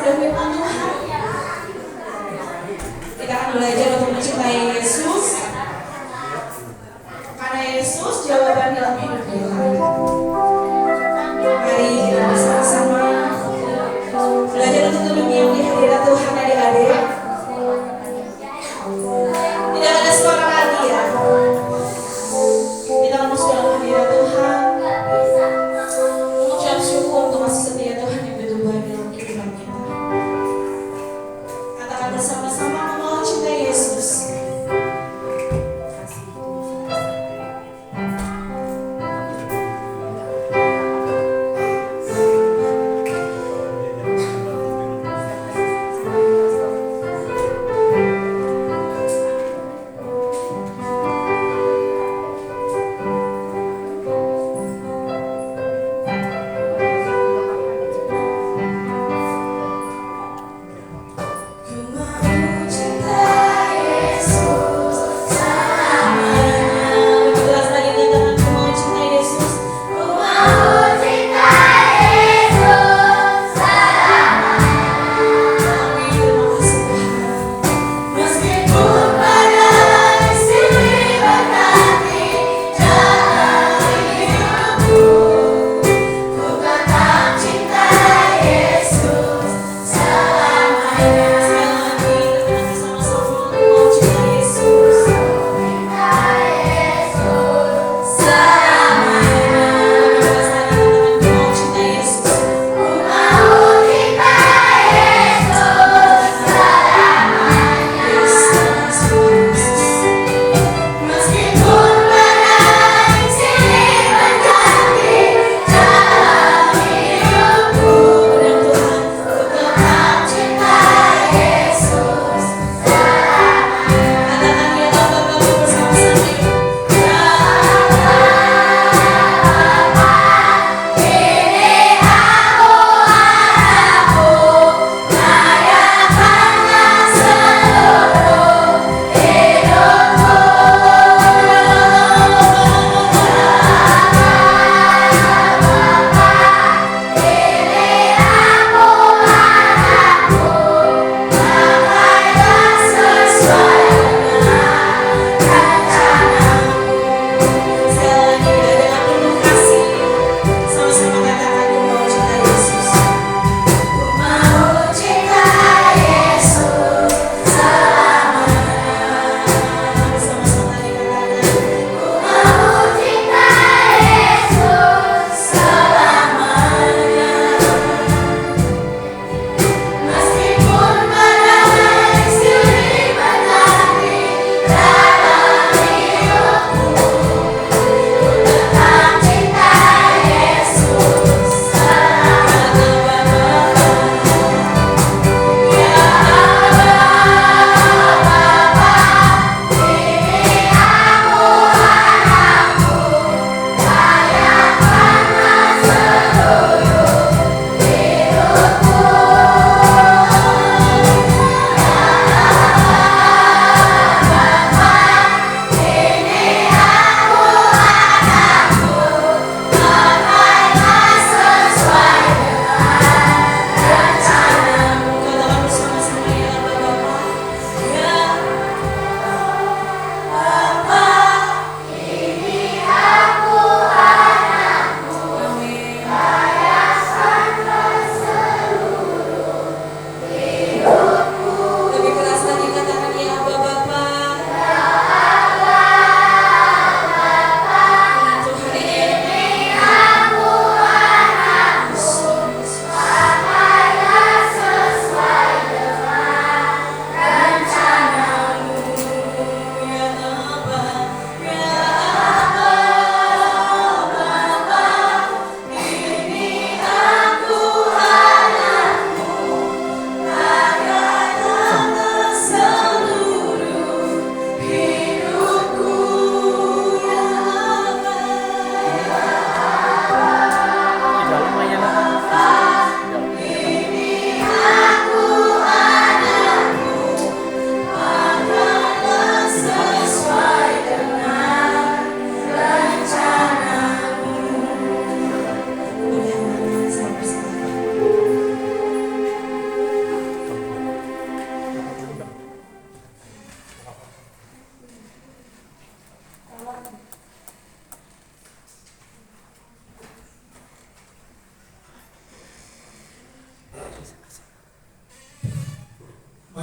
sabda firman Tuhan. Kita akan belajar untuk mencintai Yesus, karena Yesus jawaban dalam hidup kita. Mari kita bersama-sama belajar untuk duduk diam di hadirat Tuhan, adik-adik. Tidak ada suara lagi ya. Kita masuk dalam hadirat Tuhan, mengucap syukur untuk kasih setia Tuhan yang begitu baik dalam kehidupan kita. Katakan bersama-sama, mau cinta Yesus.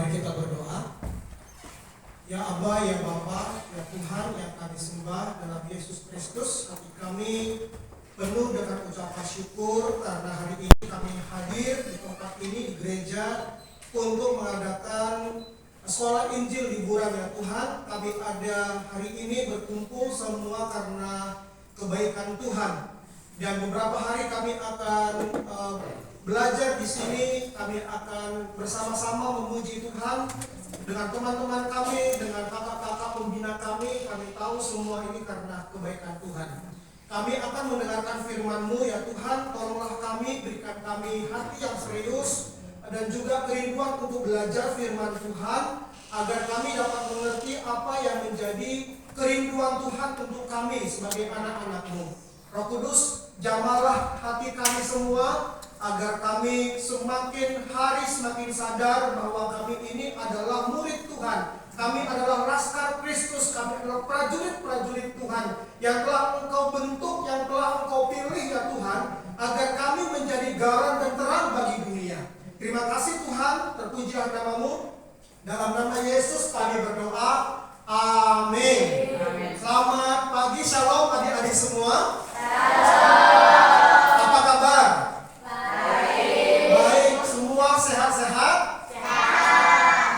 Mari kita berdoa. Ya Aba, ya Bapa, ya Tuhan yang kami sembah dalam Yesus Kristus, hati kami penuh dengan ucapan syukur karena hari ini kami hadir di tempat ini di gereja untuk mengadakan sekolah Injil liburan ya Tuhan. Kami ada hari ini berkumpul semua karena kebaikan Tuhan. Dan beberapa hari kami akan belajar di sini, kami akan bersama-sama memuji Tuhan dengan teman-teman kami, dengan kakak-kakak pembina kami. Kami tahu semua ini karena kebaikan Tuhan. Kami akan mendengarkan firman-Mu ya Tuhan. Tolonglah kami, berikan kami hati yang serius dan juga kerinduan untuk belajar firman Tuhan, agar kami dapat mengerti apa yang menjadi kerinduan Tuhan untuk kami sebagai anak-anak-Mu. Roh Kudus, jamahlah hati kami semua, agar kami semakin hari semakin sadar bahwa kami ini adalah murid Tuhan. Kami adalah laskar Kristus, kami adalah prajurit-prajurit Tuhan yang telah Engkau bentuk, yang telah Engkau pilih ya Tuhan, agar kami menjadi garam dan terang bagi dunia. Terima kasih Tuhan, terpujilah nama-Mu. Dalam nama Yesus kami berdoa. Amin. Selamat pagi, shalom adik-adik semua. Apa kabar? Baik, semua sehat-sehat?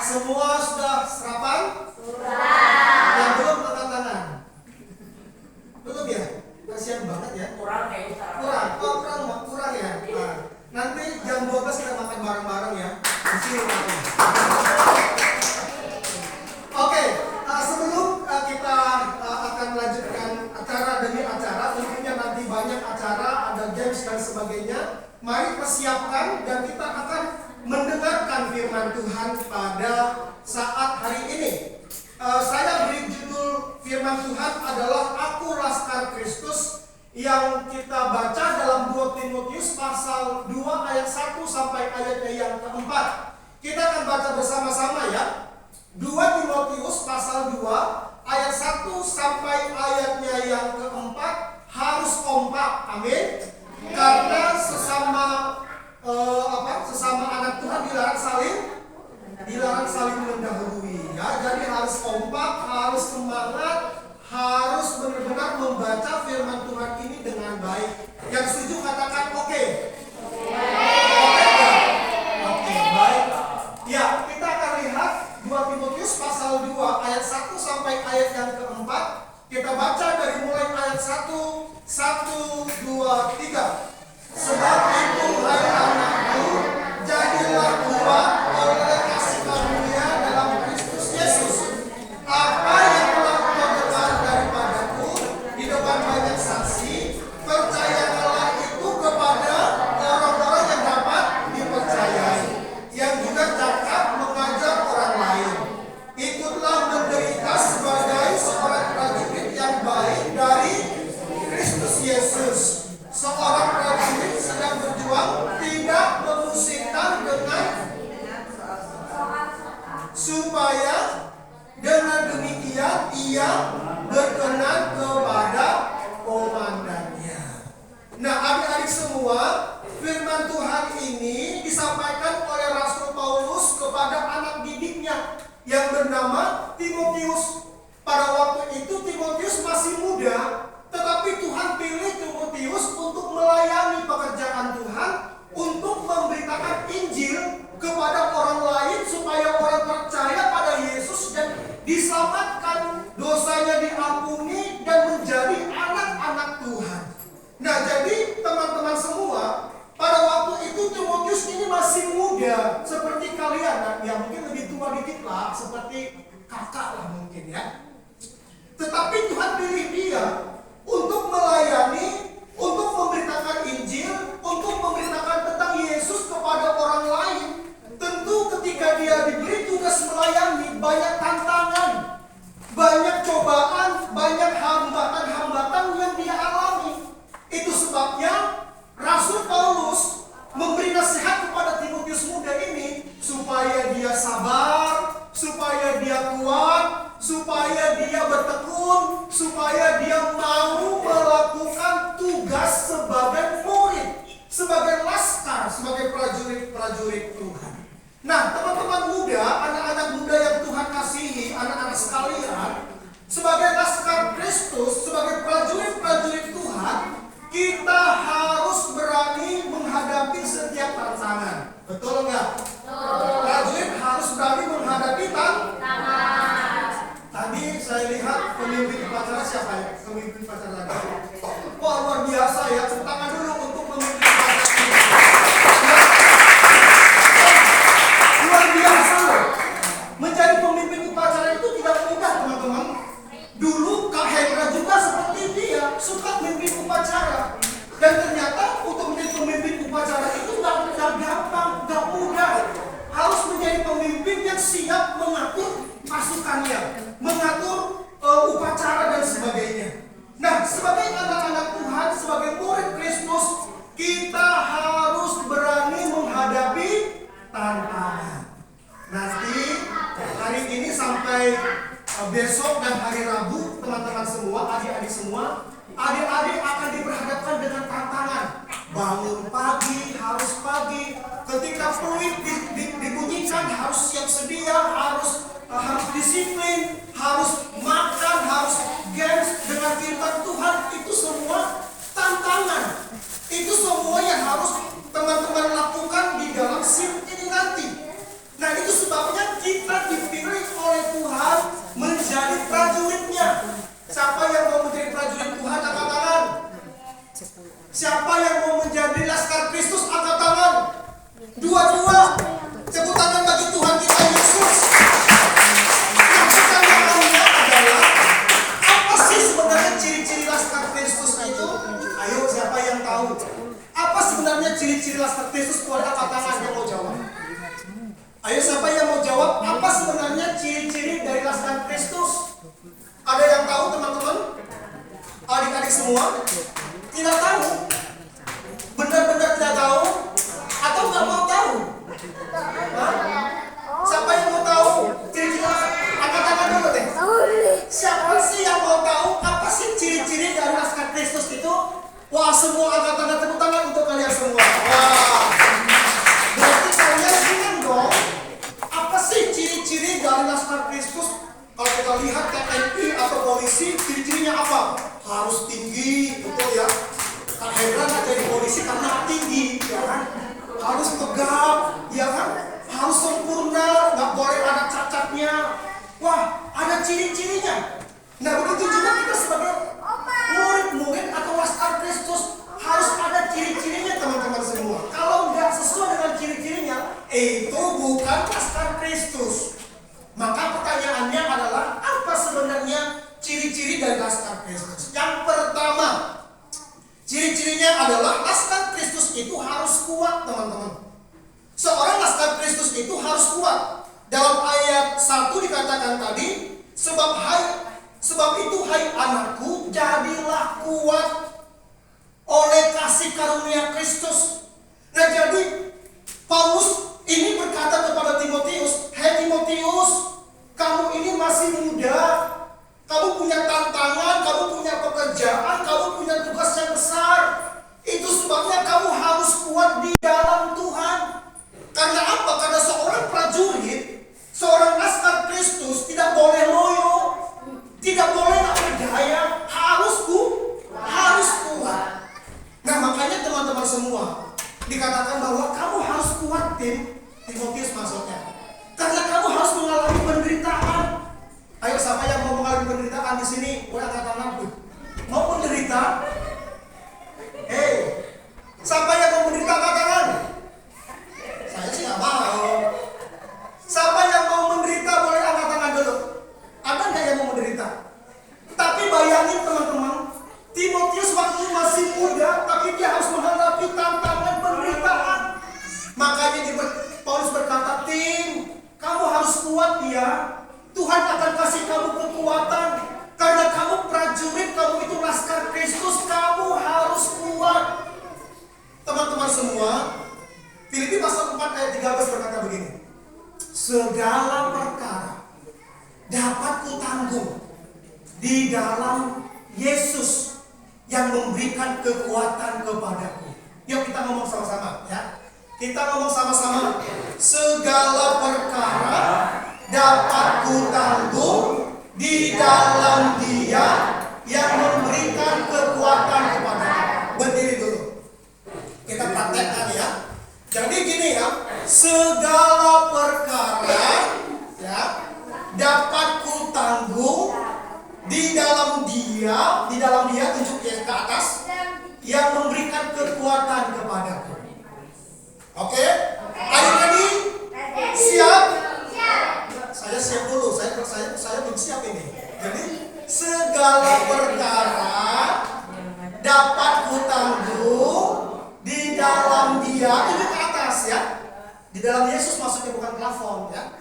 Semua sudah sarapan? Yang belum angkat tangan? Belum ya? Kasihan banget ya. Kurang ya. Nah, nanti jam 12 kita makan bareng-bareng ya. Di sini. Oke, sebelum kita akan melanjutkan acara demi acara, tentunya nanti banyak acara, ada games dan sebagainya. Mari persiapkan dan kita akan mendengarkan firman Tuhan pada saat hari ini. Saya beri judul firman Tuhan adalah Aku Laskar Kristus, yang kita baca dalam 2 Timotius pasal 2 ayat 1 sampai ayatnya yang keempat. Kita akan baca bersama-sama ya. 2 Timotius pasal 2 ayat 1 sampai ayatnya yang keempat. Harus kompak, amin. Karena sesama anak Tuhan dilarang saling mendahului ya. Jadi harus kompak, harus semangat, harus benar-benar membaca firman Tuhan ini dengan baik. Yang setuju katakan oke. Oke, baik. Ya, kita akan lihat 2 Timotius pasal 2 ayat 1 sampai ayat yang keempat. Kita baca dari mulai ayat 1, 2, 3. Sebab itu hai anakku, jadilah kuat oleh kasih karunia dalam Kristus Yesus. Apa yang telah kau dengar daripadaku di depan banyak saksi, percayakanlah itu kepada orang-orang yang dapat dipercayai, yang juga cakap mengajar orang lain. Ikutlah menderita sebagai seorang prajurit yang baik dari Kristus Yesus. Seorang prajurit sedang berjuang, tidak memusingkan supaya dengan demikian ia berkenan kepada komandannya. Nah, adik-adik semua, firman Tuhan ini disampaikan oleh Rasul Paulus kepada anak didiknya yang bernama Timotius. Pada waktu itu Timotius masih muda, tetapi Tuhan pilih Timotius untuk melayani pekerjaan Tuhan, untuk memberitakan Injil kepada orang lain supaya orang percaya pada Yesus dan diselamatkan, dosanya diampuni dan menjadi anak-anak Tuhan. Nah, jadi teman-teman semua, pada waktu itu Timotius ini masih muda seperti kalian, ya mungkin lebih tua dikit lah, seperti kakak lah mungkin ya. Tetapi Tuhan pilih dia untuk melayani, untuk memberitakan Injil, untuk memberitakan tentang Yesus kepada orang lain. Tentu ketika dia diberi tugas melayani, banyak tantangan, banyak cobaan, banyak hambatan-hambatan yang dia alami. Itu sebabnya Rasul Paulus memberi nasihat kepada Timotius muda ini supaya dia sabar, supaya dia kuat, supaya dia bertekun, supaya dia mau melakukan tugas sebagai murid, sebagai laskar, sebagai prajurit-prajurit Tuhan. Nah, teman-teman muda, anak-anak muda yang Tuhan kasihi, anak-anak sekalian, sebagai laskar Kristus, sebagai prajurit-prajurit Tuhan, kita harus berani menghadapi setiap tantangan. Betul enggak? Prajurit harus berani menghadapi tantangan. Tadi saya lihat pemimpin upacara siapa ya? Pemimpin upacara lagi. Wah, luar biasa ya. Tepuk tangan dulu untuk pemimpin upacara ini. Luar biasa loh. Menjadi pemimpin upacara itu tidak mudah, teman-teman. Dulu Kak Hendra juga seperti dia, suka memimpin upacara. Dan ternyata untuk menjadi pemimpin upacara itu nggak gampang, nggak mudah. Harus menjadi pemimpin yang siap mengatur pasukannya, mengatur upacara dan sebagainya. Nah, sebagai anak-anak Tuhan, sebagai murid Kristus, kita harus berani menghadapi tantangan. Nanti hari ini sampai besok dan hari Rabu, teman-teman semua, adik-adik semua, adik-adik akan diperhadapkan dengan tantangan. Bangun pagi, harus pagi. Ketika peluit dibunyikan, harus siap sedia, harus disiplin, harus makan, harus games dengan firman Tuhan. Itu semua tantangan. Itu semua yang harus teman-teman lakukan di dalam SIM ini nanti. Nah, itu sebabnya kita dipilih oleh Tuhan menjadi prajuritnya. Siapa yang mau menjadi prajurit Tuhan, angkat tangan. Siapa yang mau menjadi laskar Kristus, angkat tangan. Dua-dua. Tepuk tangan bagi Tuhan kita Yesus. Nah, pertanyaannya adalah, apa sih sebenarnya ciri-ciri laskar Kristus itu? Ayo, siapa yang tahu? Apa sebenarnya ciri-ciri laskar Kristus? Boleh angkat tangan yang mau jawab. Ayo, siapa yang mau jawab? Apa sebenarnya ciri-ciri dari laskar Kristus? Ada yang tahu, teman-teman? Adik-adik semua? Tidak tahu? Benar-benar tidak tahu? Atau nggak mau tahu? Hah? Siapa yang mau tahu? Ciri-ciri angkat tangan dulu deh. Siapa sih yang mau tahu apa sih ciri-ciri dari laskar Kristus itu? Wah, semua angkat tangan, tepuk tangan untuk kalian semua. Wah, berarti kalian ingat dong, apa sih ciri-ciri dari laskar Kristus? Kalau kita lihat TNI atau polisi, ciri-cirinya apa? Harus tinggi, betul ya? Kak Hendra nggak jadi polisi karena tinggi, ya kan? Harus tegap, ya kan? Harus sempurna, nggak boleh ada cacatnya. Wah, ada ciri-cirinya. Nah, begitu juga kita sebagai murid-murid atau laskar Kristus harus ada ciri-cirinya, teman-teman semua. Kalau nggak sesuai dengan ciri-cirinya, itu bukan laskar Kristus. Maka pertanyaannya adalah, apa sebenarnya ciri-ciri dari laskar Kristus? Yang pertama, ciri-cirinya adalah laskar Kristus itu harus kuat, teman-teman. Seorang laskar Kristus itu harus kuat. Dalam ayat 1 dikatakan tadi, sebab itu hai anakku, jadilah kuat oleh kasih karunia Kristus. Nah, jadi Paulus ini berkata kepada Timotius, "Hai Timotius, kamu ini masih muda, kamu punya tantangan, kamu punya pekerjaan, kamu punya tugas yang besar. Itu sebabnya kamu harus kuat di dalam Tuhan." Karena apa? Karena seorang prajurit, seorang laskar Kristus tidak boleh loyo, tidak boleh tak berdaya, harus kuat. Nah, makanya teman-teman semua dikatakan bahwa kamu harus kuat, Timotius maksudnya. Karena kamu harus mengalami penderitaan. Ayo, siapa yang mau mengalami penderitaan di sini? Boleh angkat tangan. Mau menderita? Siapa yang mau menderita, angkat tangan. Saya sih nggak mau. Siapa yang mau menderita boleh angkat tangan dulu. Ada nggak yang mau menderita? Tapi bayangin teman-teman, Timotius waktu masih muda, tapi dia harus menghadapi tantangan penderitaan. Makanya Paulus berkata, "Tim, kamu harus kuat ya. Tuhan akan kasih kamu kekuatan. Karena kamu prajurit, kamu itu laskar Kristus, kamu harus kuat." Teman-teman semua, Filipi pasal 4 ayat 13 berkata begini, "Segala perkara dapat kutanggung di dalam Yesus yang memberikan kekuatan kepadaku." Yuk kita ngomong sama-sama ya. Kita ngomong sama-sama. segala perkara dapat kutanggung di dalam Dia yang memberikan kekuatan kepadaku. Berdiri dulu. Kita praktekkan ya. Jadi gini ya, segala perkara ya dapat kutanggung di dalam Dia tunjuk yang ke atas yang memberikan kekuatan kepadaku. Oke? Adik-adik siap? Saya siap dulu. Saya belum siap ini. Jadi segala perkara dapat kutanggung di dalam Dia, tunjuk ke atas ya. Di dalam Yesus maksudnya, bukan plafon ya.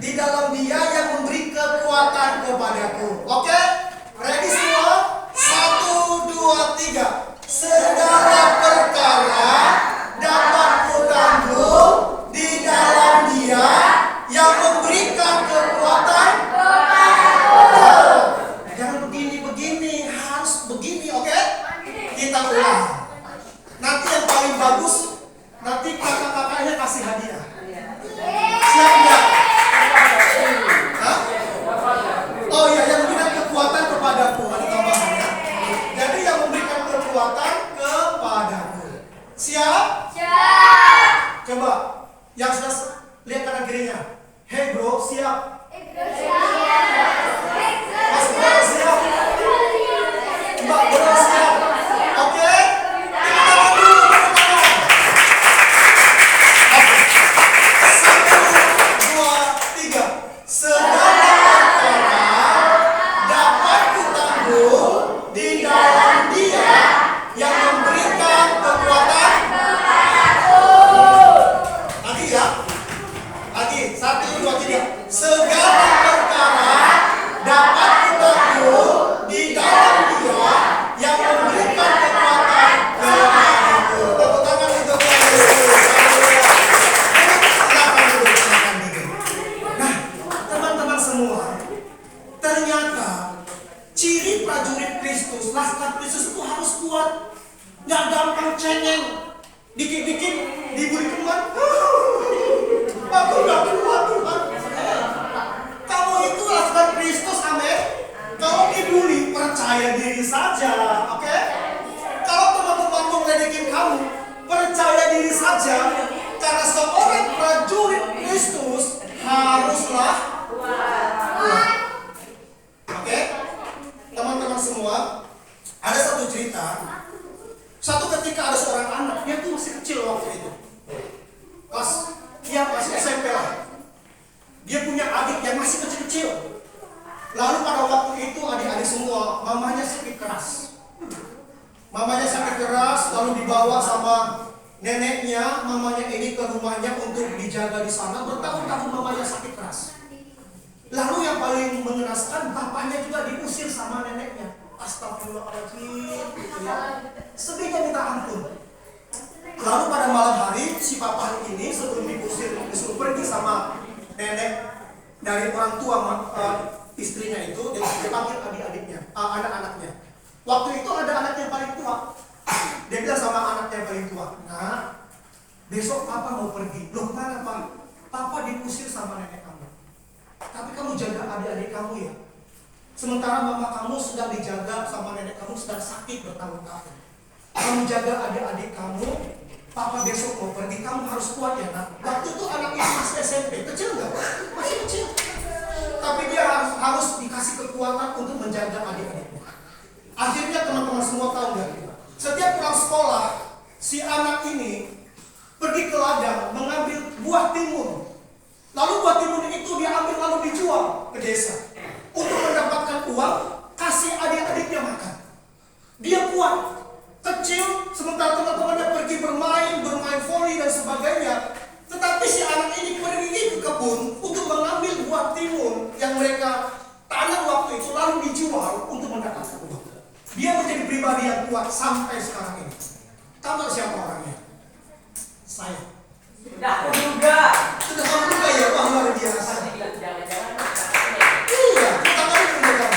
Di dalam Dia yang memberi kekuatan kepadaku. Oke? Ready semua? 1, 2, 3. Segala perkara dapat kutanggung di dalam Dia yang memberikan kekuatan kepadaku. Jangan begini, harus begini, oke? Kita ulang. Nanti yang paling bagus, nanti kakak-kakaknya kasih hadiah. Siap nggak? Hah? Oh iya, yang memberikan kekuatan kepadaku. Ada tambahan ya. Jadi yang memberikan kekuatan kepadaku. Siap? Siap. Coba yang sudah lihat kanan kirinya. Hey bro, siap? Mas bro, siap? Mbak bro, siap? Oke? Tangan dulu, tangan. Oke. 1, 2, 3. Segala perkara dapat kutanggung di dalam Dia yang memberikan kekuatan kepadaku. Lagi ya? Lagi. 1, 2, 3. Segala perkara dapat kutanggung di dalam Dia yang memberikan kekuatan kepadaku. Tepuk tangan untuk Tuhan Yesus. Silakan duduk, silakan duduk. Nah, teman-teman semua, ternyata ciri prajurit Kristus, laskar Kristus itu harus kuat. Nggak gampang cengeng. Dikit-dikit diberi teman. Aku nggak kuat Tuhan. Kamu itu laskar Kristus, amin. Kalau dibully, percaya diri saja, oke? Kalau teman-teman mau ngeledekin kamu, percaya diri saja. Karena seorang prajurit Kristus haruslah kuat. Oke? Teman-teman semua, ada satu cerita. Satu ketika ada seorang anak, dia tuh masih kecil waktu itu. Masih SMP lah. Dia punya adik yang masih kecil-kecil. Lalu pada waktu itu adik-adik semua, mamanya sakit keras. Mamanya sakit keras, lalu dibawa sama neneknya, mamanya ini ke rumahnya untuk dijaga di sana. Bertahun-tahun mamanya sakit keras. Lalu yang paling mengenaskan, bapaknya juga diusir sama neneknya. Astagfirullahaladzim, gitu ya. Sedihnya minta ampun. Lalu pada malam hari, si papa ini sebelum diusir, disuruh pergi sama nenek dari orang tua istrinya itu, dia panggil adik-adiknya, anak-anaknya. Waktu itu ada anak yang paling tua. Dia bilang sama anaknya yang paling tua, "Nah, besok papa mau pergi." "Loh, mana pak?" "Papa diusir sama nenek kamu. Tapi kamu jaga adik-adik kamu ya. Sementara mama kamu sedang dijaga sama nenek kamu, sedang sakit bertahun-tahun. Kamu jaga adik-adik kamu. Papa besok mau pergi, kamu harus kuat ya nak." Waktu itu anak ini masih SMP, kecil nggak? Masih kecil. Tapi dia harus dikasih kekuatan untuk menjaga adik-adiknya. Akhirnya teman-teman semua tahu nggak? Setiap pulang sekolah, si anak ini pergi ke ladang mengambil buah timun. Lalu buah timun itu dia ambil lalu dijual ke desa untuk mendapatkan uang, kasih adik-adiknya makan. Dia kuat, kecil, sementara teman-temannya pergi bermain voli dan sebagainya. Tetapi si anak ini pergi ke kebun untuk mengambil buah timun yang mereka tanam waktu itu lalu dijual untuk mendapatkan uang. Dia menjadi pribadi yang kuat sampai sekarang ini. Tahu siapa orangnya? Saya. Sudah aku juga. Sudah kamu juga ya, wah luar biasa. Jangan-jangan. Iya, kita kali juga.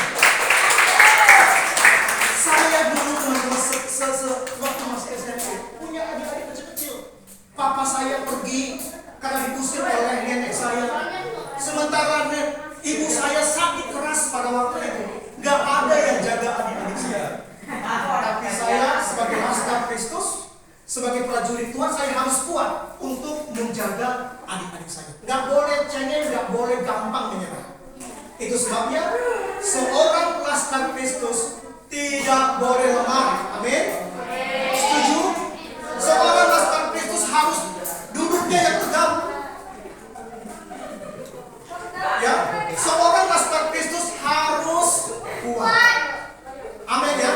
Saya dulu teman-teman waktu masih SMP punya adik-adik kecil-kecil. Papa saya pergi karena diusir oleh nenek saya. Sementara ibu saya sakit keras pada waktu itu. Gak ada yang jaga adik-adik saya. Tapi saya sebagai laskar Kristus, sebagai prajurit Tuhan, saya harus kuat untuk menjaga adik-adik saya. Gak boleh cengeng, gak boleh gampang menyerah. Itu sebabnya seorang laskar Kristus tidak boleh lemah. Amin. Setuju? Seorang laskar Kristus harus duduknya yang tegap. Ya, seorang laskar Kristus harus kuat. Amin ya.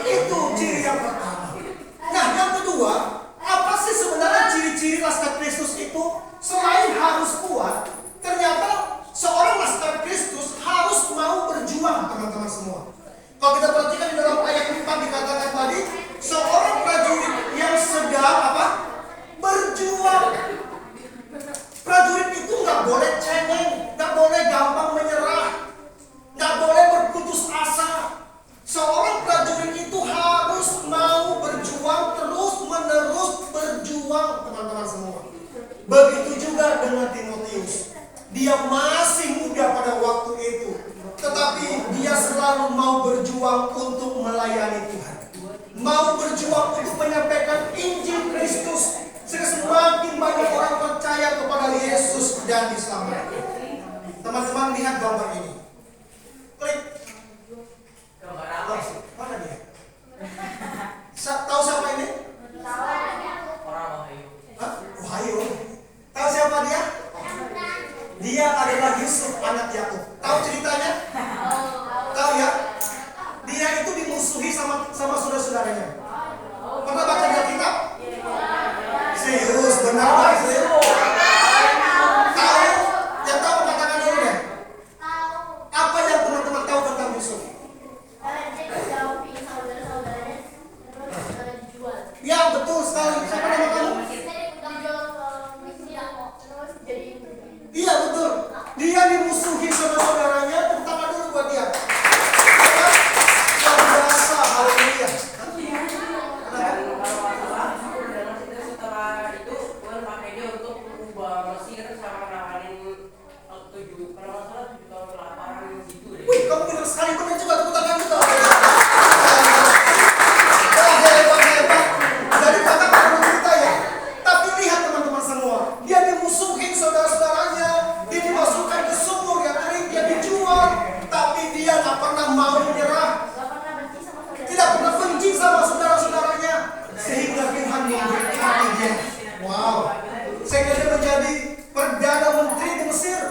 Itu ciri yang pertama. Nah, yang kedua, apa sih sebenarnya ciri-ciri laskar Kristus itu? Selain harus kuat, ternyata seorang laskar Kristus harus mau berjuang, teman-teman semua. Kalau kita perhatikan di dalam ayat 4 dikatakan tadi, seorang prajurit yang sedang apa? Berjuang. Prajurit itu nggak boleh cengeng, nggak boleh gampang menyerah, nggak boleh berputus asa. Seorang prajurit itu harus mau berjuang, terus-menerus berjuang, teman-teman semua. Begitu juga dengan Timotius. Dia masih muda pada waktu itu, tetapi dia selalu mau berjuang untuk melayani Tuhan, mau berjuang untuk menyampaikan Injil Kristus, sehingga semakin banyak orang percaya kepada Yesus dan diselamatkan. Teman-teman lihat gambar ini. Klik. Gambar apa sih? Mana dia? Tahu siapa ini? Orang Wahyu. Hah? Wahyu. Tahu siapa dia? Dia adalah Yusuf, anak Yakub. Tahu ceritanya? Tahu ya? Dia itu dimusuhi sama saudara-saudaranya. Pernah baca di Alkitab? Serius, benar Pak? Tahu? Yang tahu katakan dulu deh. Apa yang teman-teman tahu tentang Yusuf? Ya, betul sekali. Siapa nama kamu? Iya, betul. Dia dimusuhi saudara-saudaranya, tepuk tangan dulu buat dia. Luar biasa, haleluya. Setelah itu Tuhan pakai dia untuk mengubah Mesir sama nawarin 7 kalau nggak salah 7 tahun kelaparan gitu deh. Wih, kamu benar sekali, benar juga, tepuk tangan juga. Hebat. Dari kakak perlu cerita ya. Tapi lihat teman-teman semua, dia dimusuhin saudara-saudaranya, dia dimasukkan ke sumur yang kering, dia dijual, tapi dia nggak pernah mau menyerah, tidak pernah benci sama saudara-saudaranya, sehingga Tuhan memberkati dia. Wow, sehingga dia menjadi perdana menteri di Mesir,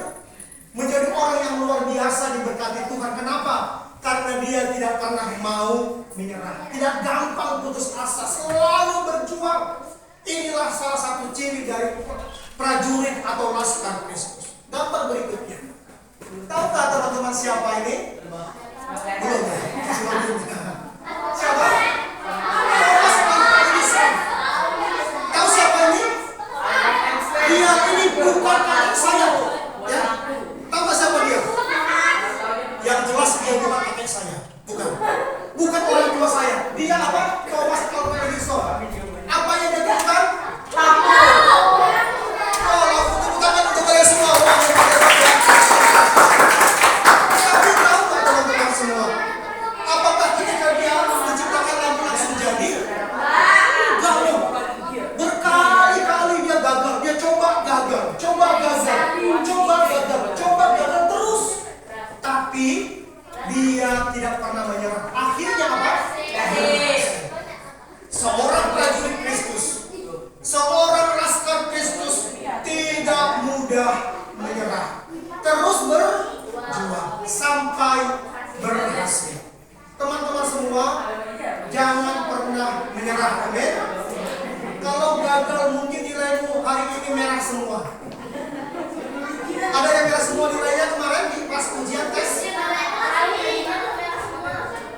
menjadi orang yang luar biasa diberkati Tuhan. Kenapa? Karena dia tidak pernah mau menyerah, tidak gampang putus asa, selalu berjuang. Inilah salah satu ciri dari prajurit atau laskar Kristus. Gambar berikutnya. Tahukah teman-teman siapa ini? Belum ya? Siapa? Thomas Edison. Tahu siapa ini? Dia ini bukan kakek saya. Ya? Tahu nggak siapa dia? Yang jelas dia bukan kakek saya. Bukan orang tua saya. Dia apa? Thomas Alva Edison. Apa yang dia lakukan? Lampu. Oh, lampu, tepuk tangan untuk kalian semua. Tapi tahu nggak teman-teman semua? Apakah ketika dia menciptakan lampu langsung jadi? Enggak loh. Berkali-kali dia gagal. Dia coba gagal terus. Tapi dia tidak pernah menyerah. Akhirnya apa? Seorang prajurit Kristus, seorang laskar Kristus tidak mudah menyerah, terus berjuang sampai berhasil. Teman-teman semua, jangan pernah menyerah. Amin. Kalau gagal mungkin nilaimu hari ini merah semua. Ada yang merah semua nilainya kemarin di pas ujian tes?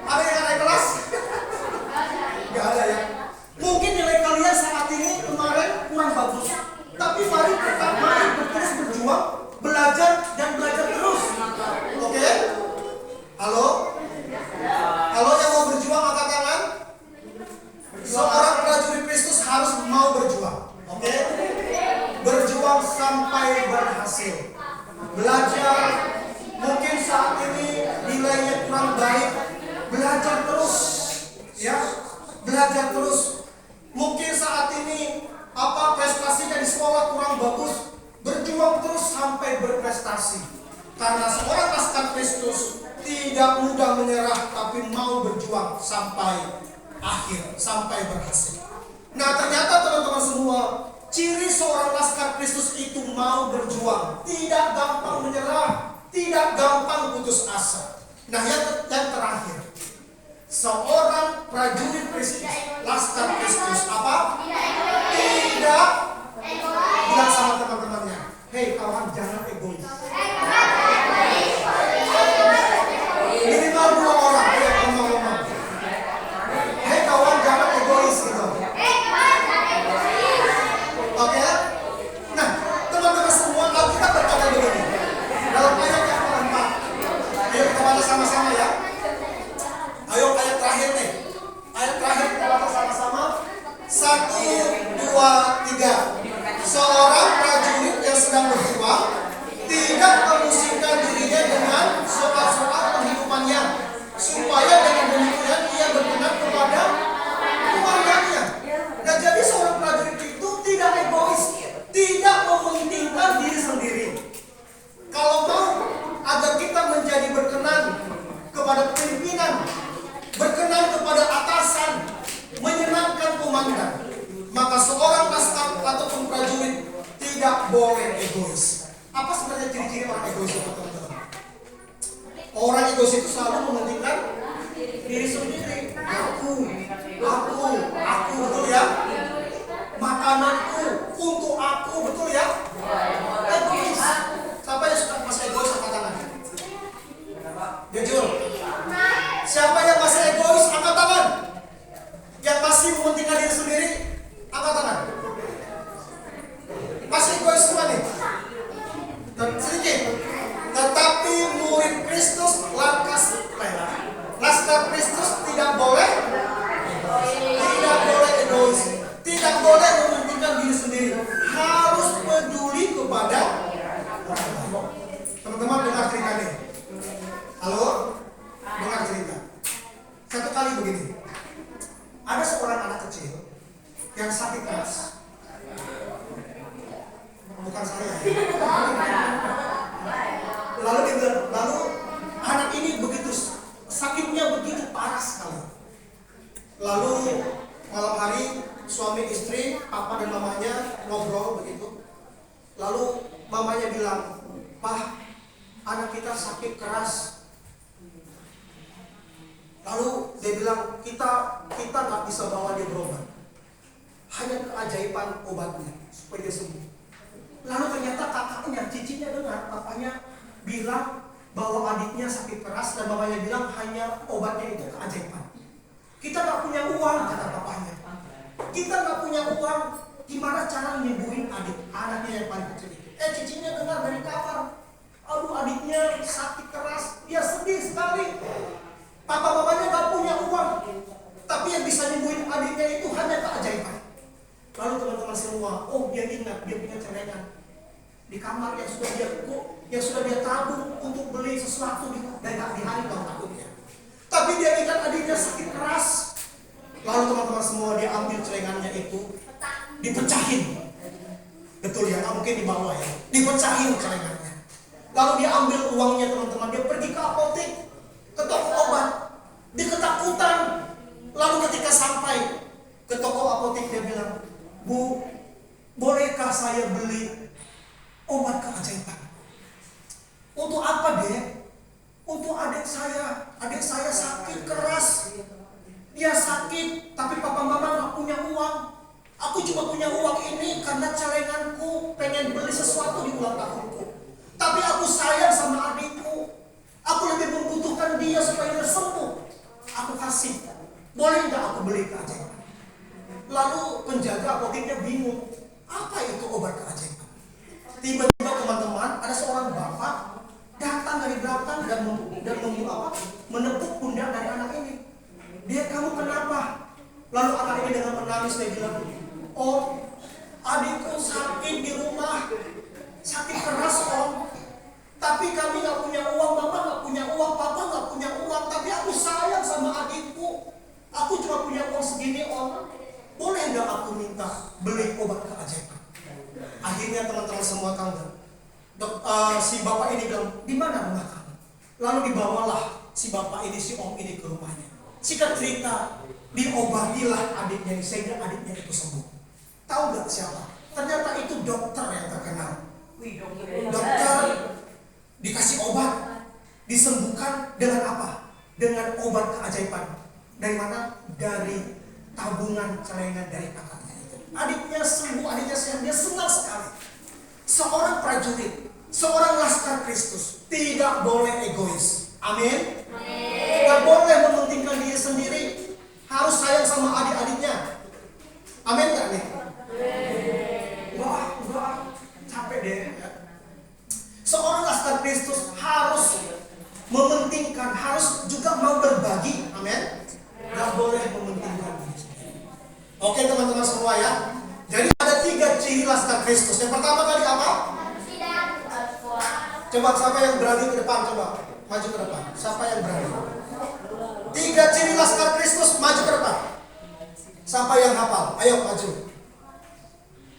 Ada yang naik kelas? Gak ada ya. Mungkin nilai kalian saat ini kemarin kurang bagus, tapi mari kita terus berjuang, belajar dan belajar terus. Oke? Halo? Halo yang mau berjuang angkat tangan. Seorang prajurit Kristus harus mau berjuang. Oke? Berjuang berjuang sampai berhasil. Belajar, mungkin saat ini nilainya kurang baik, belajar terus, ya, belajar terus. Mungkin saat ini prestasinya di sekolah kurang bagus, berjuang terus sampai berprestasi. Karena seorang laskar Kristus tidak mudah menyerah, tapi mau berjuang sampai akhir, sampai berhasil. Nah, ternyata teman-teman semua, ciri seorang laskar Kristus itu mau berjuang, tidak gampang menyerah, tidak gampang putus asa. Nah, yang terakhir, seorang prajurit Kristus, laskar Kristus apa? Tidak. Bilang sama teman-temannya, hei kawan, jangan egois. Minimal 2 orang yang ngomong-ngomong. Hei kawan, jangan egois gitu. Oke? Nah, teman-teman semua, Alkitab berkata begini. Dalam ayat yang keempat. Ayo kita baca sama-sama ya. Ayo ayat terakhir nih. Ayat terakhir kita baca sama-sama. 1, 2, 3. Seorang prajurit yang sedang berjuang tidak memusingkan dirinya dengan soal-soal kehidupannya, supaya dengan demikian ia berkenan kepada keluarganya. Nah, jadi seorang prajurit itu tidak egois, tidak mementingkan diri sendiri. Kalau mau agar kita menjadi berkenan kepada pimpinan, berkenan kepada atasan, menyenangkan komandan, maka seorang laskar ataupun prajurit tidak boleh egois. Apa sebenarnya ciri-ciri orang egois itu, teman-teman? Orang egois itu selalu mementingkan diri sendiri. Aku, betul ya? Makananku, untuk aku, betul ya? Egois. Siapa yang suka masih egois angkat tangan? Jujur. Siapa yang masih egois angkat tangan? Yang masih mementingkan diri sendiri angkat tangan. Masih egois semua nih? Sedikit. Tetapi murid Kristus laskar Kristus tidak boleh egois, tidak boleh mementingkan diri sendiri, harus peduli kepada orang lain. Teman-teman dengar cerita nih. Halo? Dengar cerita. Satu kali begini. Ada seorang anak kecil yang sakit keras. Bukan saya. Lalu anak ini begitu sakitnya begitu parah sekali. Lalu malam hari suami istri, papa dan mamanya ngobrol begitu. Lalu mamanya bilang, "Pak, anak kita sakit keras." Lalu dia bilang, kita nggak bisa bawa dia berobat. Hanya keajaiban obatnya supaya dia sembuh. Lalu ternyata kakaknya, cicinya dengar papanya bilang bahwa adiknya sakit keras dan mamanya bilang hanya obatnya itu keajaiban. Kita nggak punya uang, kata papanya. Kita nggak punya uang, gimana cara nyembuhin anaknya yang paling kecil itu? Cicinya dengar dari kamar, aduh adiknya sakit keras, dia sedih sekali. Papa mamanya nggak punya uang, tapi yang bisa nyembuhin adiknya itu hanya keajaiban. Lalu teman-teman semua, dia ingat dia punya celengan di kamar yang sudah dia tabung untuk beli sesuatu di hari tahun takutnya. Tapi dia ingat adiknya sakit keras. Lalu teman-teman semua, dia ambil celengannya itu, dipecahin. Betul ya, nggak mungkin dibawa ya, dipecahin celengannya. Lalu dia ambil uangnya teman-teman, dia pergi ke apotek, ke toko obat, dia ketakutan. Lalu ketika sampai ke toko apotek dia bilang, "Bu, bolehkah saya beli obat keajaiban?" "Untuk apa, Dek?" "Untuk adik saya. Adik saya sakit keras. Dia sakit, tapi papa mama gak punya uang. Aku cuma punya uang ini karena celenganku pengen beli sesuatu di ulang tahunku. Tapi aku sayang sama adikku. Aku lebih membutuhkan dia supaya dia sembuh. Aku kasih. Boleh gak aku beli keajaiban?" Lalu penjaga apoteknya bingung. Apa itu obat keajaiban? Tiba-tiba teman-teman, ada seorang bapak datang dari belakang dan menepuk pundak dari anak ini. "Dia, kamu kenapa?" Lalu anak ini dengan menangis dia bilang, "Oh, adikku sakit di rumah. sakit keras om. Tapi kami nggak punya uang, mama nggak punya uang, papa nggak punya uang. Tapi aku sayang sama adikku. Aku cuma punya uang segini om. Boleh nggak aku minta beli obat keajaiban? Akhirnya teman-teman semua tahu nggak? Si bapak ini bilang, di mana rumah kamu? Lalu dibawalah si bapak ini, si om ini ke rumahnya. Singkat cerita, diobatilah adiknya ini sehingga adiknya itu sembuh. Tahu nggak siapa? Ternyata itu dokter yang terkenal. Dokter dikasih obat, disembuhkan dengan apa? Dengan obat keajaiban. Dari mana? Dari tabungan celengan dari kakaknya itu. Adiknya sembuh, adiknya sehat, dia senang sekali. Seorang prajurit, seorang laskar Kristus tidak boleh egois. Amin. Tidak boleh mementingkan diri sendiri. Harus sayang sama adik-adiknya. Amin nggak nih? Enggak, capek deh. Seorang laskar Kristus harus mementingkan, harus juga mau berbagi. Amin. Nggak boleh mementingkan diri sendiri. Oke teman-teman semua ya. Jadi ada 3 ciri laskar Kristus. Yang pertama tadi apa? Coba siapa yang berani ke depan, coba maju ke depan. Siapa yang berani? 3 ciri laskar Kristus, maju ke depan. Siapa yang hafal? Ayo maju.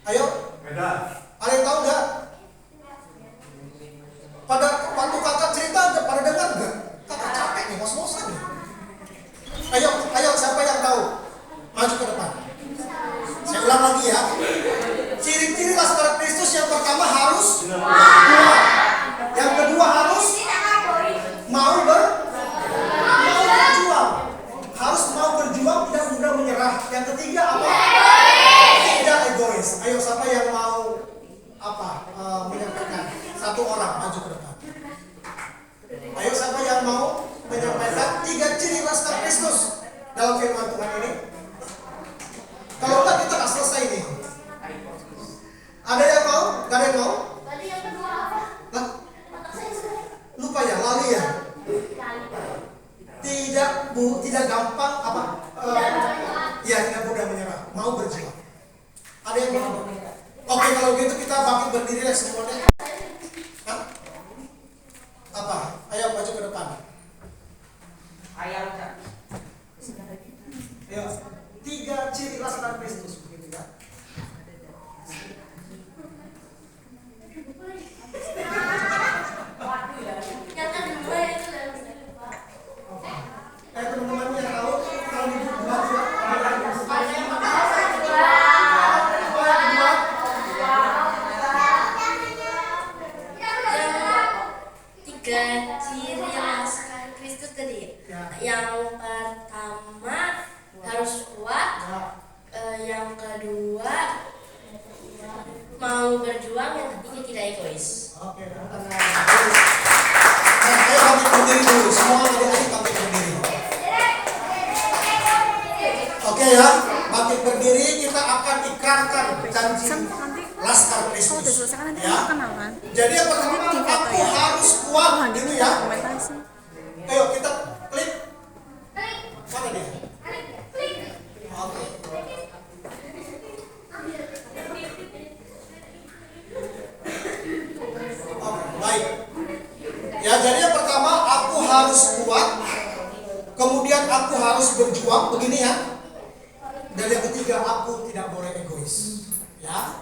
Ayo. Ada yang tahu nggak? Pada waktu kakak cerita, pada dengar nggak? Kakak capek nih, ngos-ngosan nih. Ayo, siapa yang tahu? Maju ke depan. Saya ulang lagi ya. Ciri-ciri laskar Kristus yang pertama harus berjuang. Yang kedua harus mau berjuang. Harus mau berjuang, tidak mudah menyerah. Yang ketiga apa? Tidak egois. Ayo siapa yang mau menyampaikan? 1 orang maju ke depan. Ayo siapa yang mau menyampaikan 3 ciri laskar Kristus dalam firman Tuhan ini? Kalau enggak kita nggak selesai nih. Ada yang mau? Gak ada yang mau? Tadi yang kedua apa? Lah, Otak saya sudah lupa ya, lali ya. Tidak gampang apa? Ya tidak mudah menyerah. Mau berjuang. Ada yang mau? Oke, kalau gitu kita bangkit berdiri ya semuanya. Hah? Apa? Ayo maju ke depan. Ayam. Ayo, 3 ciri laskar Kristus begitu ya. yang kedua itu dalam lupa. Teman-teman yang tahu kalau di buku Tiga ciri laskar Kristus tadi. Yang pertama harus kuat. Yang kedua mau berjuang. Yang ketiga tidak egois. Oke, tenang. Ayo bangkit berdiri dulu. Semua adik-adik bangkit berdiri. Oke ya, bangkit berdiri. Kita akan ikrarkan janji laskar Kristus. Ya. Jadi yang pertama aku harus kuat gitu ya. Ayo kita klik. Mana dia? Oke. Baik. Ya, jadi yang pertama aku harus kuat. Kemudian aku harus berjuang begini ya. Dan yang ketiga aku tidak boleh egois. Ya.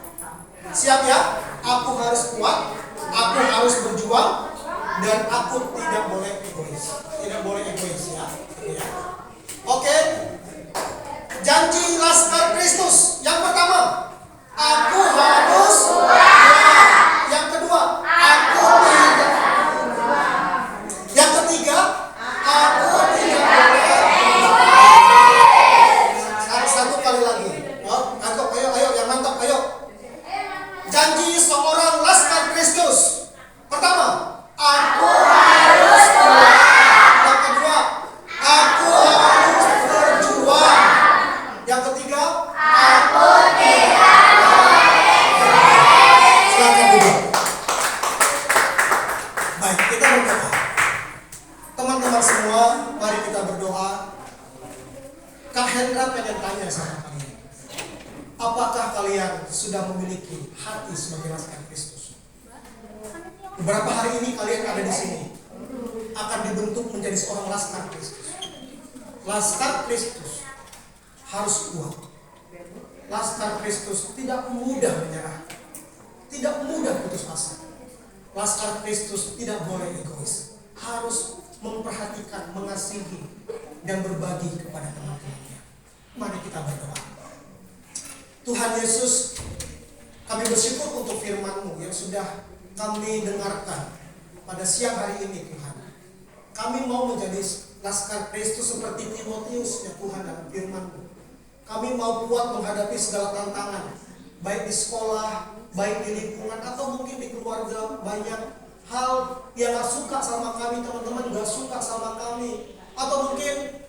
Siap ya? Aku harus kuat, aku harus berjuang, dan aku tidak boleh egois. Tidak boleh egois ya. Oke. Janji laskar Kristus. Yang pertama, aku harus kuat. Yang kedua, aku tidak. Yang ketiga, aku tidak boleh. Satu kali lagi. Ayo, yang mantap, ayo. Janji seorang laskar Kristus. Pertama, aku harus kuat. Yang kedua, aku harus berjuang. Yang ketiga, aku tidak boleh. Silakan duduk. Baik, kita berdoa. Teman-teman semua, mari kita berdoa. Kak Hendra pengen tanya sama kalian. Apakah kalian sudah memiliki hati sebagai laskar Kristus? Beberapa hari ini kalian ada di sini akan dibentuk menjadi seorang laskar Kristus. Laskar Kristus harus kuat. Laskar Kristus tidak mudah menyerah, tidak mudah putus asa. Laskar Kristus tidak boleh egois, harus memperhatikan, mengasihi, dan berbagi kepada teman-temannya. Mari kita berdoa. Tuhan Yesus, kami bersyukur untuk firman-Mu yang sudah kami dengarkan pada siang hari ini Tuhan. Kami mau menjadi laskar Kristus seperti Timotius ya Tuhan dalam firman-Mu. Kami mau kuat menghadapi segala tantangan, baik di sekolah, baik di lingkungan, atau mungkin di keluarga. Banyak hal yang gak suka sama kami, teman-teman gak suka sama kami. Atau mungkin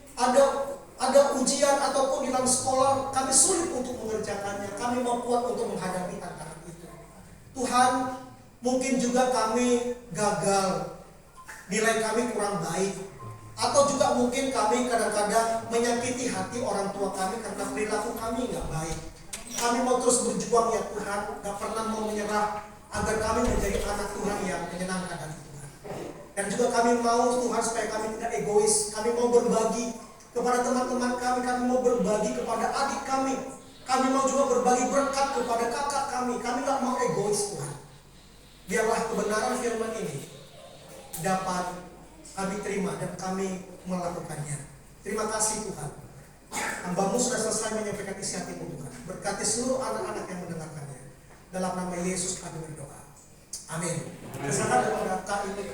ada ujian ataupun di dalam sekolah kami sulit untuk mengerjakannya. Kami mau kuat untuk menghadapi tantangan itu. Tuhan, mungkin juga kami gagal, nilai kami kurang baik, atau juga mungkin kami kadang-kadang menyakiti hati orang tua kami karena perilaku kami gak baik. Kami mau terus berjuang ya Tuhan, gak pernah mau menyerah agar kami menjadi anak Tuhan yang menyenangkan hati Tuhan. Dan juga kami mau Tuhan supaya kami tidak egois. Kami mau berbagi kepada teman-teman kami mau berbagi kepada adik kami mau juga berbagi berkat kepada kakak kami gak mau egois Tuhan. Biarlah kebenaran firman ini dapat kami terima dan kami melakukannya. Terima kasih Tuhan. Hamba-Mu sudah selesai menyampaikan isi hati-Mu Tuhan. Berkati seluruh anak-anak yang mendengarkannya. Dalam nama Yesus kami berdoa. Amin. Silakan kepada Kak ini.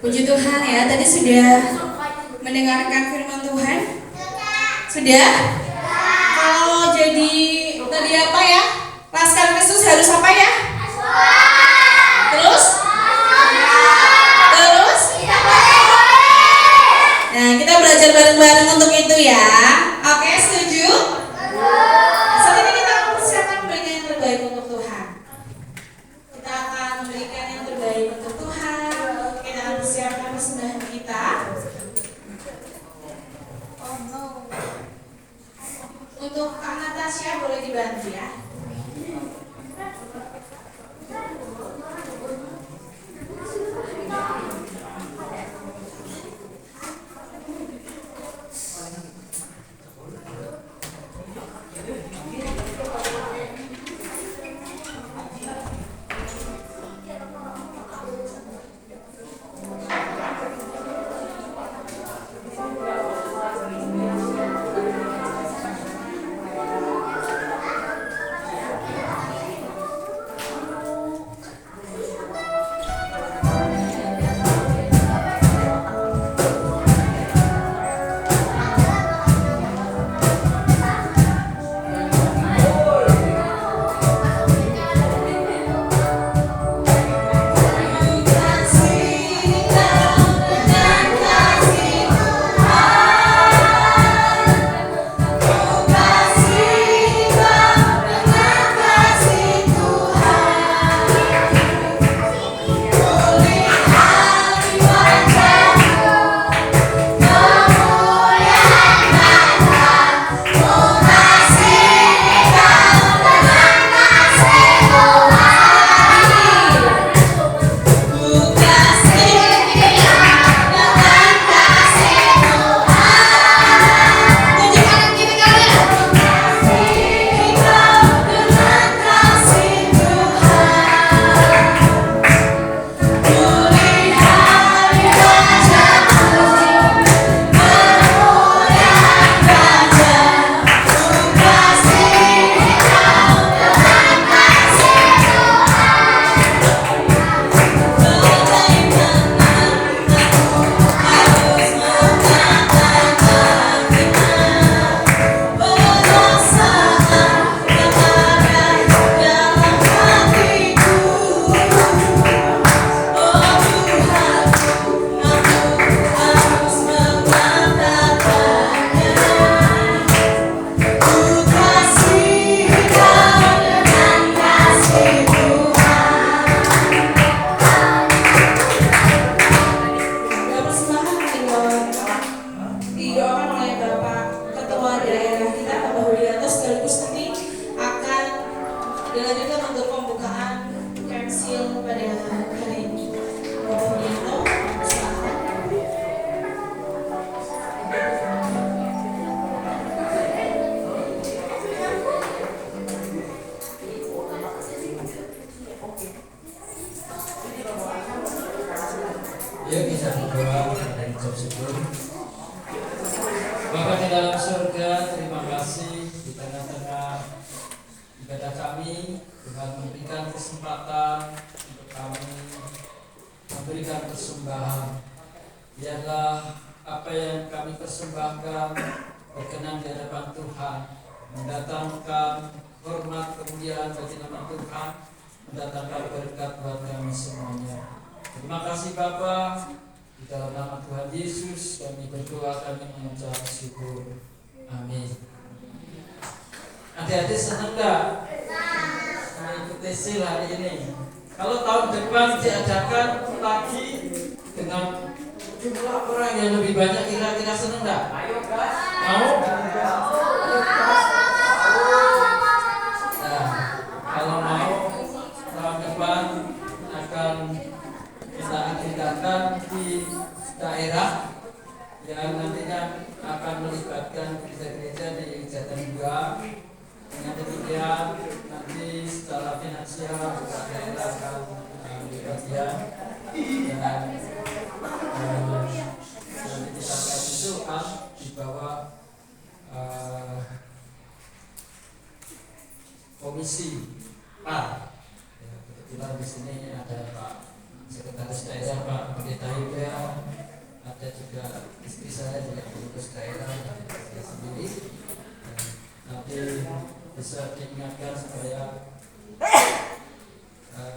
Puji Tuhan ya, tadi sudah mendengarkan firman Tuhan? Sudah? Kalau jadi tadi apa ya? Laskar Kristus harus apa ya? Terus? Nah, kita belajar bareng-bareng untuk itu ya. Oke, setuju? Saat ini kita akan persiapkan memberikan yang terbaik untuk Tuhan. Kita akan memberikan yang terbaik untuk Tuhan. Kita akan persiapkan persembahan kita. Oh no. Untuk Kak Natasha boleh dibantu ya. surga, terima kasih di tengah-tengah ibadah kami, Tuhan memberikan kesempatan untuk kami memberikan persembahan. Biarlah apa yang kami persembahkan berkenan di hadapan Tuhan, mendatangkan hormat kemuliaan bagi nama Tuhan, mendatangkan berkat buat kami semuanya. Terima kasih Bapa, di dalam nama Tuhan Yesus kami berdoa, kami mengucap syukur. Amin. Adik-adik senang gak mengikuti sil hari ini? Kalau tahun depan diadakan lagi dengan jumlah orang yang lebih banyak, kira-kira senang gak? Ayo guys. Mau? Nah, kalau mau tahun depan akan kita agendakan di daerah yang nantinya akan melibatkan gereja-gereja di Jatinegara. Dengan demikian nanti secara finansial juga daerah akan bagian dan nanti kita akan usulkan di bawah komisi PAR. Ya, kebetulan di sini ada Pak Sekretaris Daerah Pak Pendeta Yuda, ada juga istri saya juga pengurus daerah dan saya sendiri. Dan nanti bisa diingatkan supaya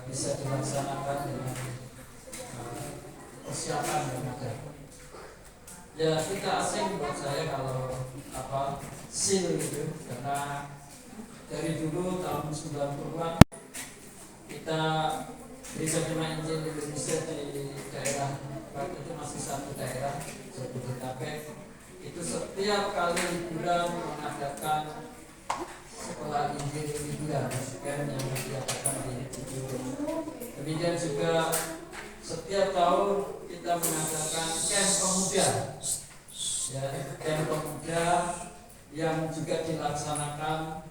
bisa dilaksanakan dengan persiapan yang ada. Ya kita asing buat saya kalau sil gitu, karena dari dulu tahun 90-an kita Gereja Firman Injil Indonesia di daerah waktu itu masih satu daerah Jabodetabek, itu setiap kali liburan mengadakan sekolah Injil liburan yang diadakan di Cibubur. Demikian juga setiap tahun kita mengadakan camp pemuda, ya, camp pemuda yang juga dilaksanakan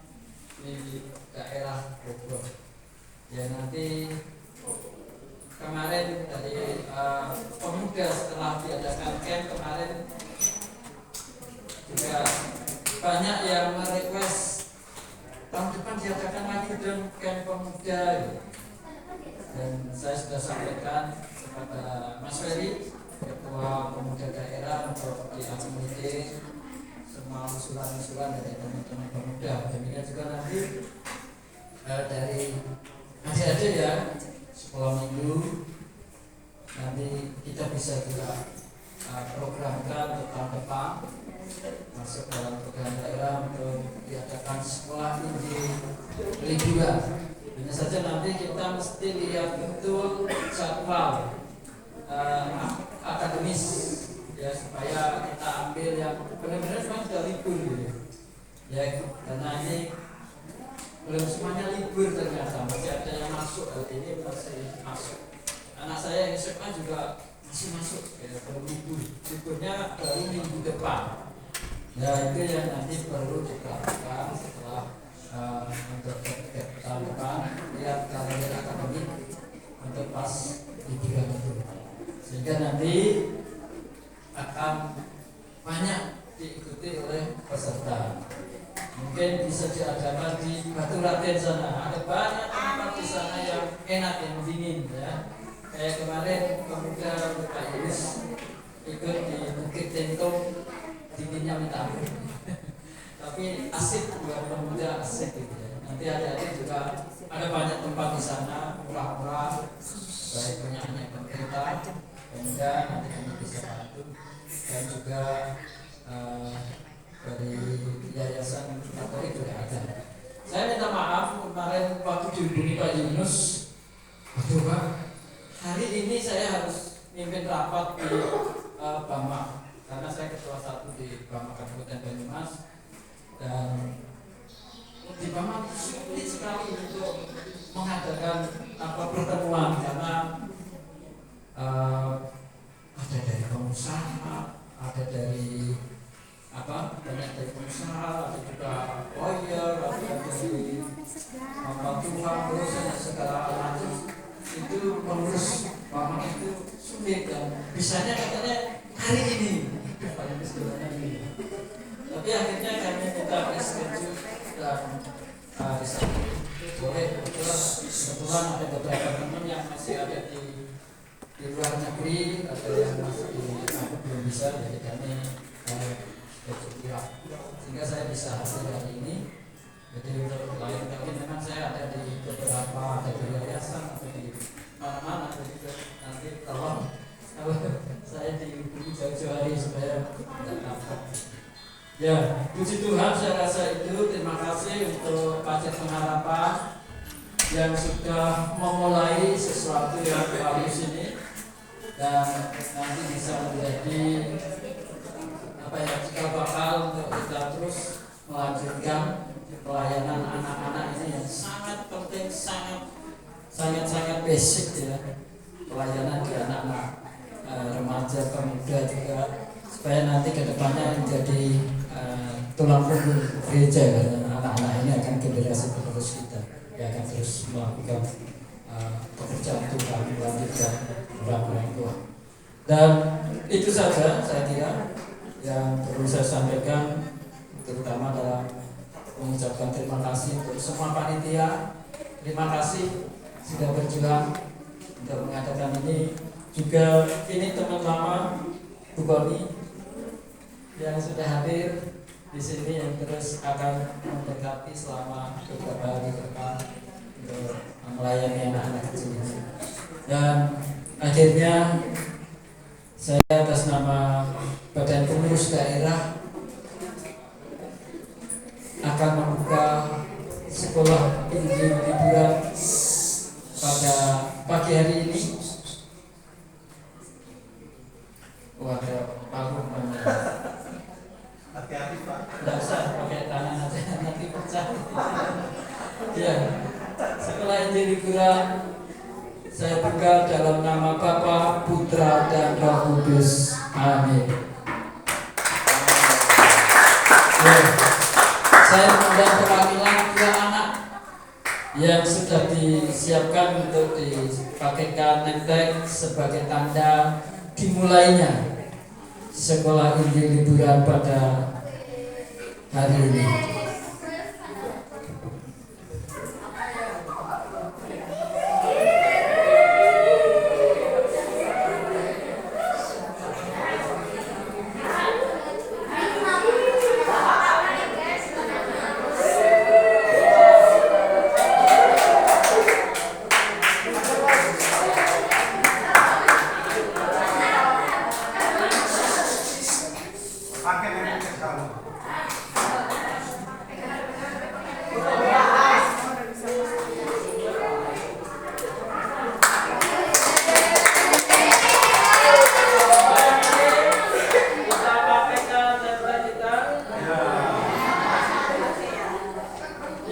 di daerah Bogor. Ya nanti kemarin dari pemuda setelah diadakan camp kemarin juga banyak yang merequest tahun depan diadakan lagi dan camp pemuda. Dan saya sudah sampaikan kepada Mas Ferry, Ketua Pemuda Daerah, untuk diakomodir semua usulan-usulan dari teman-teman pemuda. Demikian juga nanti dari adik-adik ya, sekolah minggu nanti kita bisa juga programkan tentang depan masuk dalam program daerah untuk diadakan sekolah Injil liburan. Hanya saja nanti kita mesti lihat betul jadwal akademis ya, supaya kita ambil yang benar-benar sudah libur gitu. Ya, karena ini belum semuanya libur ternyata, masih ada yang masuk hari ini, masih masuk. Anak saya yang SMA juga masih masuk, ya, belum libur. Liburnya baru minggu depan. Ya itu yang nanti perlu dilakukan setelah untuk tahun depan, lihat kalender akademik untuk pas liburan itu, sehingga nanti akan banyak diikuti oleh peserta. Mungkin bisa diadakan di Batu Raden sana, ada banyak tempat di sana yang enak, yang dingin ya. Kayak kemarin pemuda Pak Yunus ikut di Bukit Tentong, dinginnya minta ampun. Tapi asik buat pemuda, asik gitu ya. Nanti adik-adik juga ada banyak tempat di sana murah-murah, baik punyanya pemerintah, pemuda nanti kami bisa bantu, dan juga dari Yayasan Katolik juga ada. Saya minta maaf kemarin waktu dihubungi Pak Yunus, waduh Pak, hari ini saya harus mimpin rapat di Bama, karena saya ketua satu di Bama Kabupaten Banyumas, dan di Bama sulit sekali untuk mengadakan pertemuan karena ada dari pengusaha, ada dari banyak dari pengusaha, ada juga lawyer, ada dari Tuhan, terus segala macam. Itu pengurus Bama itu sulit, dan bisanya katanya hari ini paling kesulitan ini. Tapi akhirnya kami minta reschedule dan di sana boleh kebetulan ada beberapa teman yang masih ada di luar negeri atau yang masih aku belum bisa, jadi kami sehingga saya bisa hadir hari ini. Jadi untuk lain kali memang saya ada di beberapa, ada di yayasan atau di mana-mana, jadi nanti tolong saya dihubungi jauh-jauh hari supaya tidak dapat. Ya, puji Tuhan, saya rasa itu. Terima kasih untuk Pacet Pengharapan yang sudah memulai sesuatu yang baru sini dan nanti bisa menjadi cikal bakal untuk kita terus melanjutkan pelayanan anak-anak ini yang sangat penting, sangat basic ya, pelayanan di anak-anak remaja, pemuda juga, supaya nanti kedepannya menjadi tulang punggung gereja dan anak-anak ini akan generasi penerus kita yang akan terus melakukan pekerjaan Tuhan, melanjutkan orang-orang tua. Dan itu saja saya kira yang perlu saya sampaikan, terutama dalam mengucapkan terima kasih untuk semua panitia. Terima kasih sudah berjuang untuk mengadakan ini. Juga ini teman lama Bu Koni yang sudah hadir di sini, yang terus akan mendekati selama beberapa hari ke depan untuk melayani anak-anak kecil ini. Dan akhirnya saya atas nama Badan Pengurus Daerah akan membuka sekolah Injil liburan pada pagi hari ini. Ada palu mana? Hati-hati Pak. Tidak usah pakai tangan aja, nanti pecah. Ya, sekolah Injil liburan saya buka dalam nama Bapa, Putra, dan Roh Kudus. Amin. Ya, saya mengundang perwakilan 2 anak yang sudah disiapkan untuk dipakaikan name tag sebagai tanda dimulainya sekolah Injil liburan pada hari ini.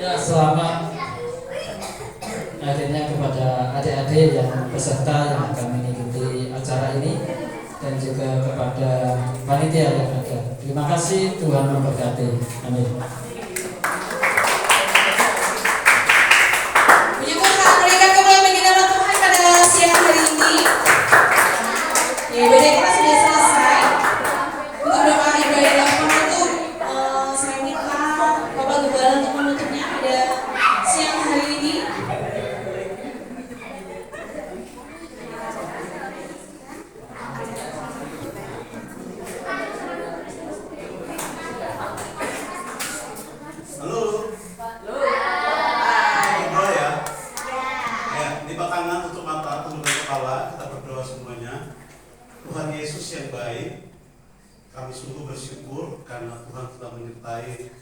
Ya, selamat akhirnya kepada adik-adik yang peserta yang akan mengikuti acara ini, dan juga kepada panitia yang ada. Terima kasih, Tuhan memberkati. Amin. Puji Tuhan, berikan kemuliaan bagi nama Tuhan pada siang hari ini. Ya, ibadah kita sudah selesai. Untuk doa ibadah penutup, saya minta Bapak Gembala untuk menutupnya pada siang hari ini. Halo. Ngobrol ya. Ya, lipat tangan, tutup mata, tundukkan kepala, kita berdoa semuanya. Tuhan Yesus yang baik, kami sungguh bersyukur karena Tuhan telah menyertai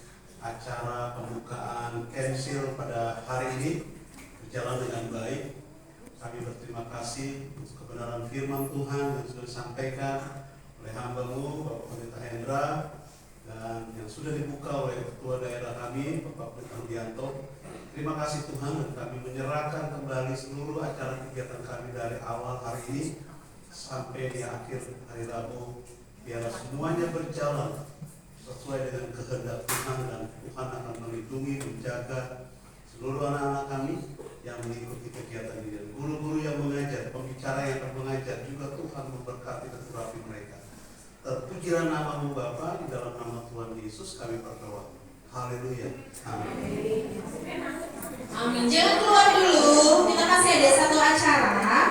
acara pembukaan Kensil pada hari ini berjalan dengan baik. Kami berterima kasih untuk kebenaran firman Tuhan yang sudah disampaikan oleh hamba-Mu, Bapak Pendeta Hendra, dan yang sudah dibuka oleh Ketua Daerah kami, Bapak Pendeta Rudianto. Terima kasih Tuhan, dan kami menyerahkan kembali seluruh acara kegiatan kami dari awal hari ini sampai di akhir hari Rabu. Biarlah semuanya berjalan sesuai dengan kehendak Tuhan, dan Tuhan akan melindungi, menjaga seluruh anak-anak kami yang mengikuti kegiatan ini, dan guru-guru yang mengajar, pembicara yang akan mengajar juga Tuhan memberkati dan terapi mereka. Terpujilah nama-Mu Bapa, di dalam nama Tuhan Yesus. Yesus kami berdoa. Haleluya. Amin. Amin. Jangan keluar dulu. Kita masih ada satu acara.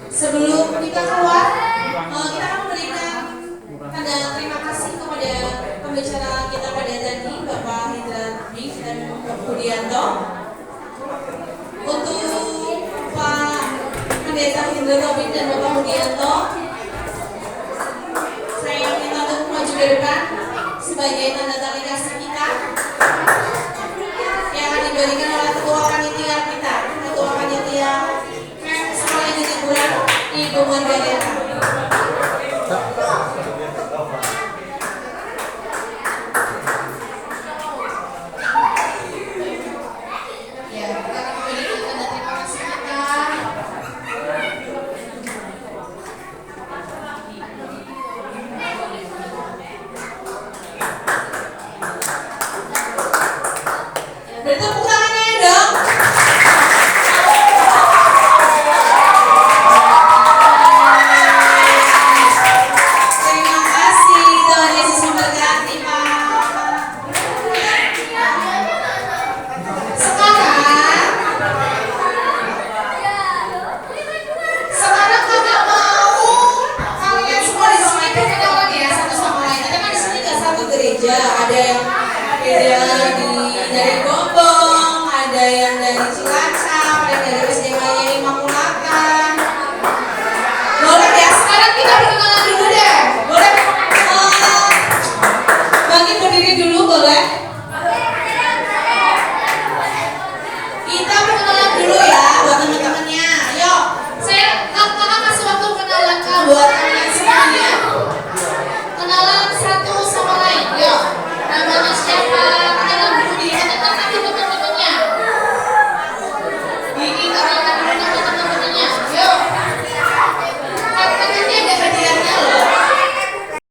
Sebelum kita keluar, kita akan memberikan tanda terima kasih kepada pembicara kita pada tadi, Bapak Hendra Bing dan Bapak Budianto. Untuk Pak Pendeta Hendra Tobing dan Bapak Budianto, saya minta untuk maju ke depan sebagai tanda tali kasih kita yang akan diberikan oleh Ketua Panitia kita, Ketua Panitia Sekolah Edi Liburan Ibu Margareta. Ya, kita akan memberikan tanda terima kasih kita. Bertepuk tangannya dong. Terima kasih, Tuhan Yesus memberkati Pak. Sekarang kakak mau kalian semua di sini kenalan ya satu sama lain. Karena kan di sini nggak satu gereja, ada yang dari Gobong, ada yang dari Cilacap, ada yang dari SDM-nya Immaculata. Boleh ya, sekarang kita perkenalan dulu deh. Boleh? Bangkit berdiri dulu boleh?